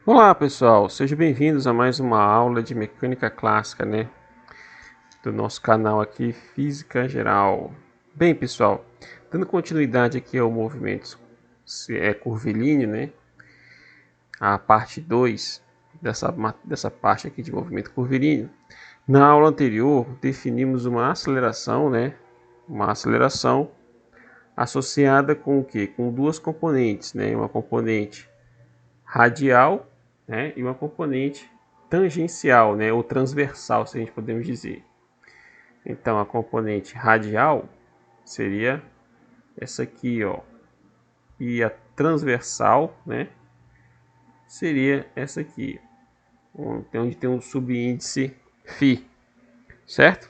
Olá pessoal, sejam bem-vindos a mais uma aula de mecânica clássica, do nosso canal aqui, Física Geral. Bem pessoal, dando continuidade aqui ao movimento curvilíneo, a parte 2 dessa parte aqui de movimento curvilíneo. Na aula anterior, definimos uma aceleração, uma aceleração associada com o quê? Com duas componentes, uma componente radial, e uma componente tangencial, ou transversal, se a gente podemos dizer. Então, a componente radial seria essa aqui, ó, e a transversal, seria essa aqui, onde tem um subíndice φ, certo?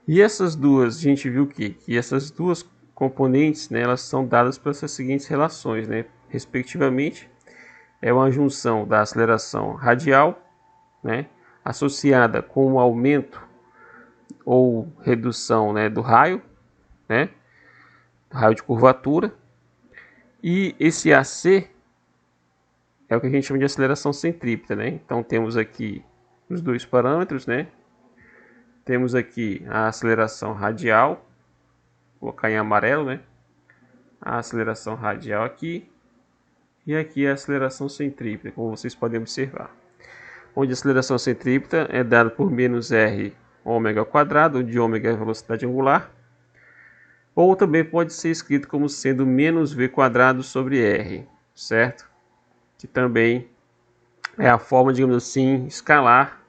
E essas duas, a gente viu que essas duas componentes, elas são dadas por essas seguintes relações, respectivamente, é uma junção da aceleração radial, associada com o aumento ou redução, do raio, raio de curvatura, e esse AC é o que a gente chama de aceleração centrípeta, Então temos aqui os dois parâmetros, Temos aqui a aceleração radial, vou colocar em amarelo, A aceleração radial aqui, e aqui a aceleração centrípeta, como vocês podem observar. Onde a aceleração centrípeta é dada por menos r ômega ao quadrado, onde ômega é a velocidade angular, ou também pode ser escrito como sendo menos v quadrado sobre r, certo? Que também é a forma, digamos assim, escalar,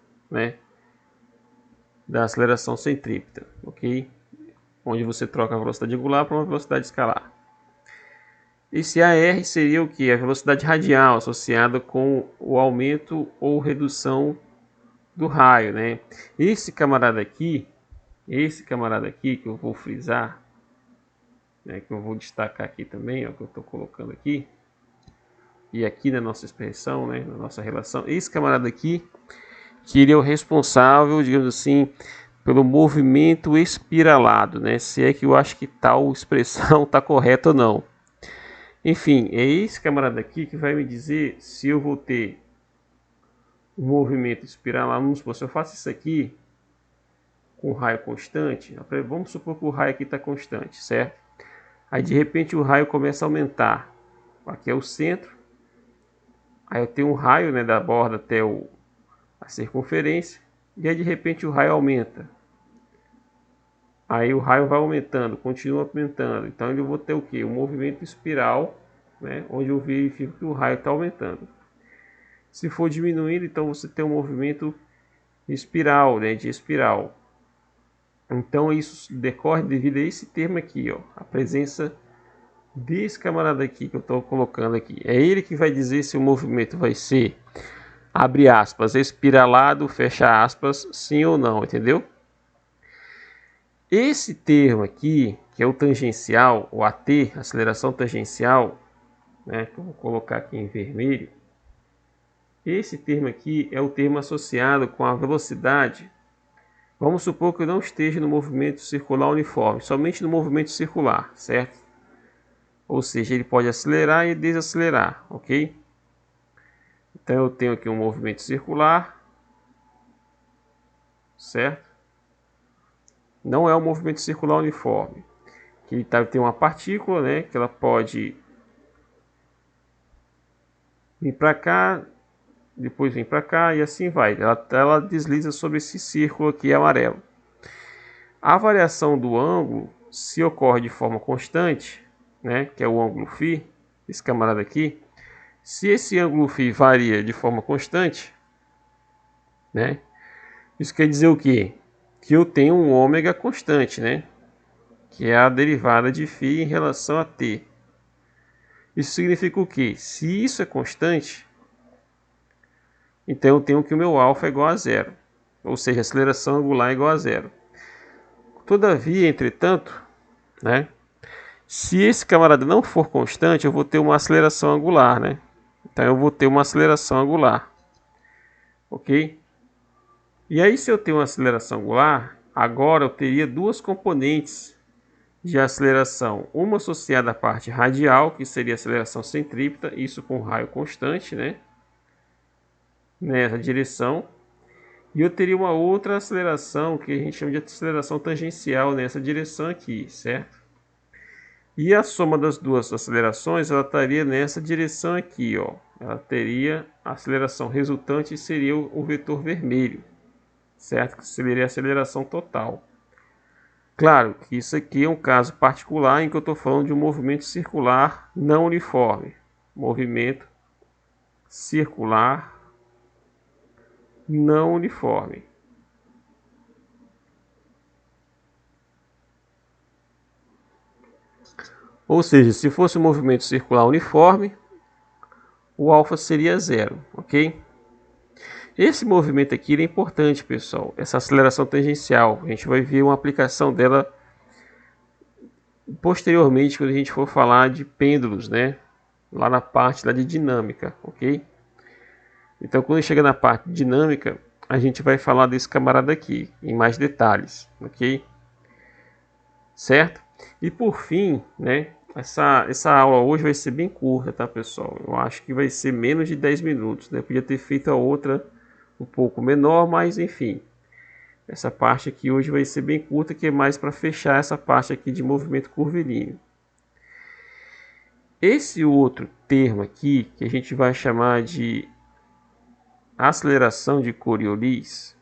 da aceleração centrípeta, ok? Onde você troca a velocidade angular para uma velocidade escalar. Esse AR seria o que? A velocidade radial associada com o aumento ou redução do raio, Esse camarada aqui que eu vou frisar, que eu vou destacar aqui também, ó, que eu estou colocando aqui, e aqui na nossa expressão, na nossa relação, esse camarada aqui, que ele é o responsável, digamos assim, pelo movimento espiralado, se é que eu acho que tal expressão está correta ou não. Enfim, é esse camarada aqui que vai me dizer se eu vou ter um movimento espiralado. Vamos supor, se eu faço isso aqui com raio constante, vamos supor que o raio aqui está constante, certo? Aí de repente o raio começa a aumentar. Aqui é o centro. Aí eu tenho um raio, da borda até a circunferência. E aí de repente o raio aumenta. Aí o raio vai aumentando, continua aumentando. Então eu vou ter o que? Um movimento espiral, onde eu verifico que o raio está aumentando. Se for diminuindo, então você tem um movimento espiral, de espiral. Então isso decorre devido a esse termo aqui, ó, a presença desse camarada aqui que eu estou colocando aqui. É ele que vai dizer se o movimento vai ser, abre aspas, espiralado, fecha aspas, sim ou não, entendeu? Esse termo aqui, que é o tangencial, o AT, aceleração tangencial, que eu vou colocar aqui em vermelho, esse termo aqui é o termo associado com a velocidade. Vamos supor que eu não esteja no movimento circular uniforme, somente no movimento circular, certo? Ou seja, ele pode acelerar e desacelerar, ok? Então eu tenho aqui um movimento circular, certo? Não é um movimento circular uniforme. Que tem uma partícula, que ela pode vir para cá, depois vem para cá e assim vai. Ela desliza sobre esse círculo aqui amarelo. A variação do ângulo, se ocorre de forma constante, que é o ângulo φ, esse camarada aqui, se esse ângulo φ varia de forma constante, isso quer dizer o quê? Que eu tenho um ômega constante, que é a derivada de φ em relação a t. Isso significa o quê? Se isso é constante, então eu tenho que o meu alfa é igual a zero, ou seja, a aceleração angular é igual a zero. Todavia, entretanto, se esse camarada não for constante, eu vou ter uma aceleração angular, Então eu vou ter uma aceleração angular, ok? E aí, se eu tenho uma aceleração angular, agora eu teria duas componentes de aceleração, uma associada à parte radial, que seria a aceleração centrípeta, isso com raio constante, né? Nessa direção. E eu teria uma outra aceleração, que a gente chama de aceleração tangencial, nessa direção aqui, certo? E a soma das duas acelerações, ela estaria nessa direção aqui, ó. Ela teria a aceleração resultante, seria o vetor vermelho, certo? Que seria a aceleração total. Claro que isso aqui é um caso particular em que eu estou falando de um movimento circular não uniforme. Movimento circular não uniforme. Ou seja, se fosse um movimento circular uniforme, o alfa seria zero, ok? Esse movimento aqui é importante, pessoal. Essa aceleração tangencial, a gente vai ver uma aplicação dela posteriormente, quando a gente for falar de pêndulos, né? Lá na parte lá de dinâmica, ok? Então, quando chega na parte de dinâmica, a gente vai falar desse camarada aqui, em mais detalhes, ok? Certo? E por fim, né? Essa aula hoje vai ser bem curta, tá, pessoal? Eu acho que vai ser menos de 10 minutos, né? Eu podia ter feito a outra um pouco menor, mas enfim. Essa parte aqui hoje vai ser bem curta, que é mais para fechar essa parte aqui de movimento curvilíneo. Esse outro termo aqui, que a gente vai chamar de aceleração de Coriolis,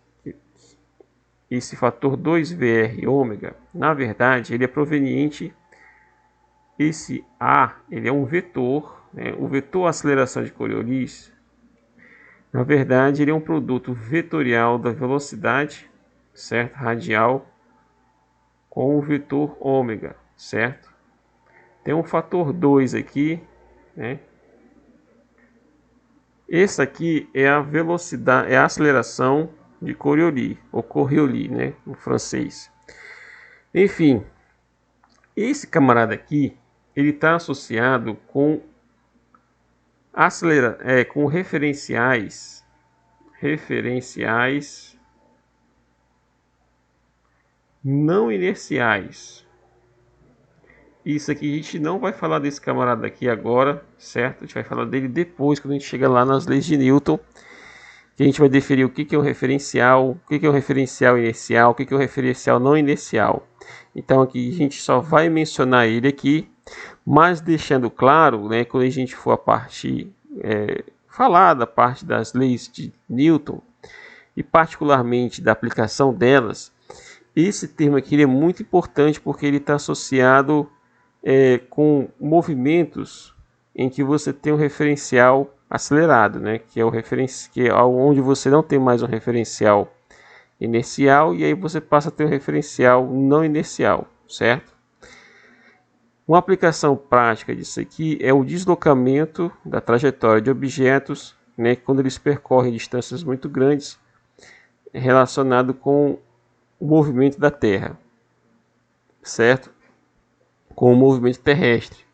esse fator 2Vr ômega, na verdade, ele é proveniente, esse A, ele é um vetor, né? O vetor aceleração de Coriolis, na verdade, ele é um produto vetorial da velocidade, certo? Radial, com o vetor ômega, certo? Tem um fator 2 aqui, né? Esse aqui é a velocidade, é a aceleração de Coriolis, ou Coriolis, né, no francês. Enfim, esse camarada aqui, ele está associado com com referenciais não inerciais. Isso aqui a gente não vai falar desse camarada aqui agora, certo? A gente vai falar dele depois, quando a gente chegar lá nas leis de Newton, que a gente vai definir o que é um referencial, o que é um referencial inercial, o que é um referencial não inercial. Então aqui a gente só vai mencionar ele aqui, mas deixando claro, né, quando a gente for a parte falar da parte das leis de Newton e particularmente da aplicação delas, esse termo aqui ele é muito importante porque ele está associado com movimentos em que você tem um referencial acelerado, né? Que é o que é onde você não tem mais um referencial inercial e aí você passa a ter um referencial não inercial, certo? Uma aplicação prática disso aqui é o deslocamento da trajetória de objetos, né? Quando eles percorrem distâncias muito grandes, relacionado com o movimento da Terra, certo? Com o movimento terrestre,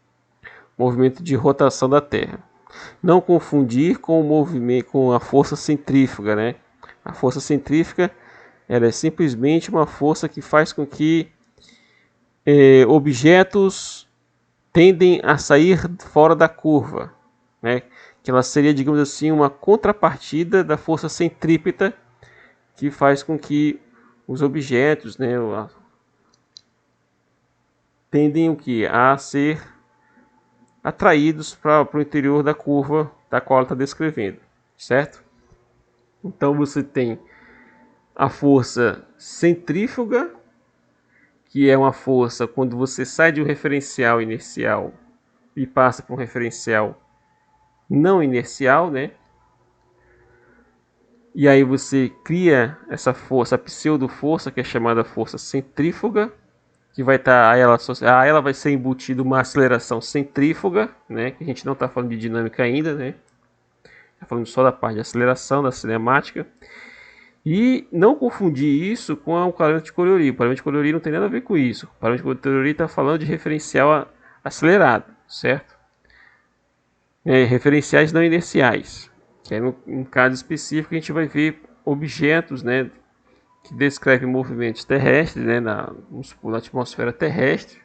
movimento de rotação da Terra. Não confundir com o movimento, com a força centrífuga, né? A força centrífuga, ela é simplesmente uma força que faz com que objetos tendem a sair fora da curva, né? Que ela seria, digamos assim, uma contrapartida da força centrípeta que faz com que os objetos, né, tendem o que? A ser atraídos para o interior da curva da qual ela está descrevendo, certo? Então você tem a força centrífuga, que é uma força quando você sai de um referencial inercial e passa para um referencial não inercial, né? E aí você cria essa força, a pseudo-força, que é chamada força centrífuga, que vai estar a ela vai ser embutida uma aceleração centrífuga, né? Que a gente não está falando de dinâmica ainda, né? Está falando só da parte de aceleração, da cinemática. E não confundir isso com o parâmetro de Coriolis. O parâmetro de Coriolis não tem nada a ver com isso. O parâmetro de Coriolis está falando de referencial acelerado, certo? Referenciais não inerciais. Que é no caso específico a gente vai ver objetos, né, que descrevem movimentos terrestres, né, na atmosfera terrestre,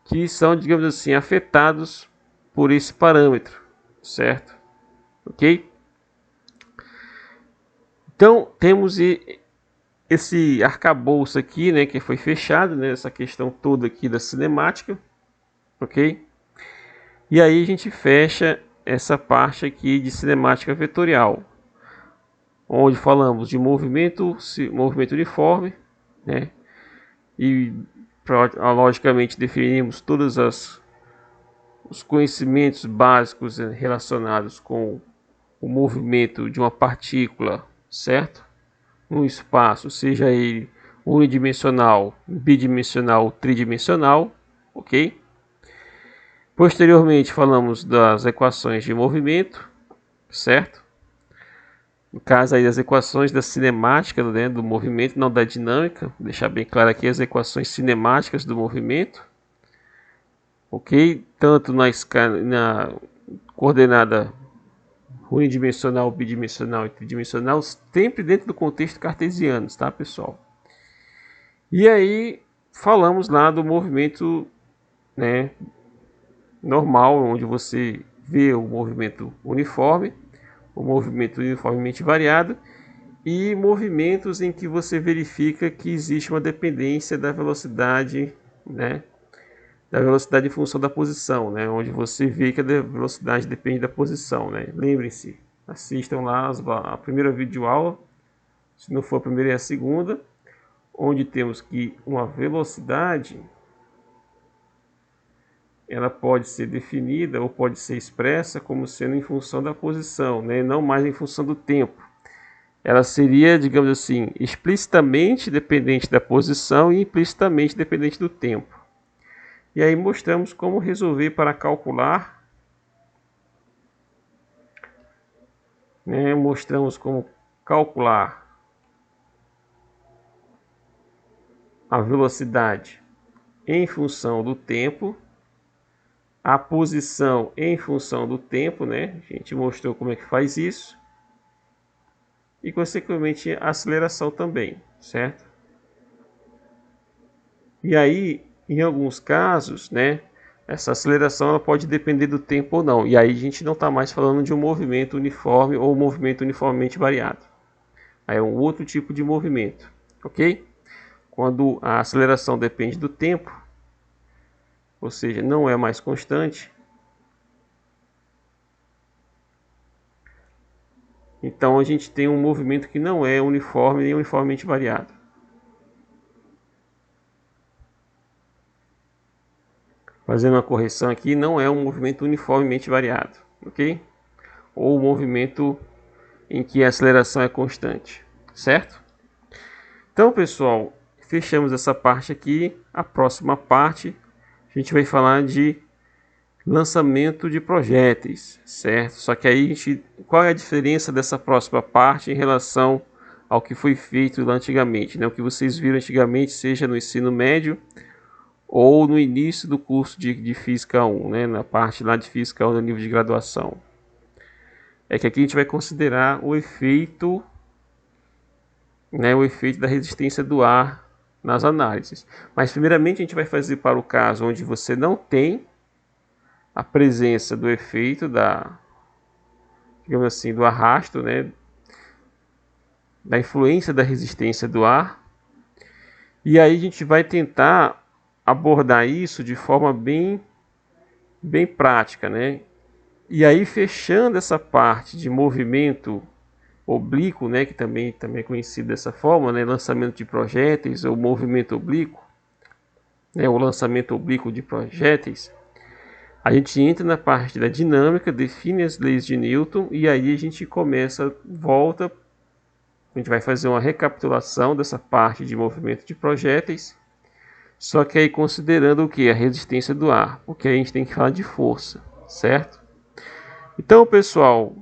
que são, digamos assim, afetados por esse parâmetro, certo? Ok? Então, temos esse arcabouço aqui, né, que foi fechado, né, essa questão toda aqui da cinemática, ok? E aí a gente fecha essa parte aqui de cinemática vetorial, onde falamos de movimento uniforme, né? E logicamente definimos todos os conhecimentos básicos relacionados com o movimento de uma partícula, certo? No espaço, seja ele unidimensional, bidimensional, tridimensional, ok? Posteriormente falamos das equações de movimento, certo? No caso aí das equações da cinemática, né, do movimento, não da dinâmica. Vou deixar bem claro aqui as equações cinemáticas do movimento, ok? Tanto na coordenada unidimensional, bidimensional e tridimensional, sempre dentro do contexto cartesiano, tá, pessoal? E aí falamos lá do movimento, né, normal, onde você vê o movimento uniforme, o movimento uniformemente variado e movimentos em que você verifica que existe uma dependência da velocidade, né, da velocidade em função da posição, né, onde você vê que a velocidade depende da posição, né. Lembrem-se, assistam lá a primeira videoaula, se não for a primeira e a segunda, onde temos que uma velocidade ela pode ser definida ou pode ser expressa como sendo em função da posição, né, não mais em função do tempo. Ela seria, digamos assim, explicitamente dependente da posição e implicitamente dependente do tempo. E aí mostramos como resolver para calcular, né, mostramos como calcular a velocidade em função do tempo, a posição em função do tempo, né? A gente mostrou como é que faz isso. E consequentemente a aceleração também, certo? E aí, em alguns casos, né, essa aceleração ela pode depender do tempo ou não. E aí a gente não está mais falando de um movimento uniforme ou movimento uniformemente variado. Aí é um outro tipo de movimento, ok? Quando a aceleração depende do tempo, ou seja, não é mais constante, então a gente tem um movimento que não é uniforme nem uniformemente variado. Fazendo uma correção aqui, não é um movimento uniformemente variado, ok? Ou um movimento em que a aceleração é constante, certo? Então, pessoal, fechamos essa parte aqui. A próxima parte, a gente vai falar de lançamento de projéteis, certo? Só que aí, qual é a diferença dessa próxima parte em relação ao que foi feito antigamente, né? O que vocês viram antigamente, seja no ensino médio ou no início do curso de Física 1, né? Na parte lá de Física 1 no nível de graduação. É que aqui a gente vai considerar o efeito, né, o efeito da resistência do ar nas análises. Mas primeiramente a gente vai fazer para o caso onde você não tem a presença do efeito digamos assim, do arrasto, né, da influência da resistência do ar. E aí a gente vai tentar abordar isso de forma bem prática, né? E aí fechando essa parte de movimento oblíquo, né, que também é conhecido dessa forma, né, lançamento de projéteis ou movimento oblíquo, né, o lançamento oblíquo de projéteis, a gente entra na parte da dinâmica, define as leis de Newton e aí a gente volta, a gente vai fazer uma recapitulação dessa parte de movimento de projéteis, só que aí considerando o que? A resistência do ar, porque aí a gente tem que falar de força, certo? Então, pessoal,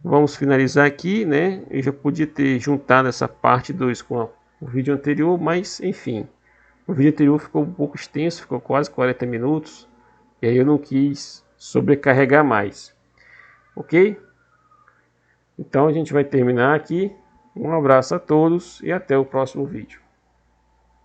vamos finalizar aqui, né? Eu já podia ter juntado essa parte 2 com o vídeo anterior, mas enfim. O vídeo anterior ficou um pouco extenso, ficou quase 40 minutos. E aí eu não quis sobrecarregar mais. Ok? Então a gente vai terminar aqui. Um abraço a todos e até o próximo vídeo.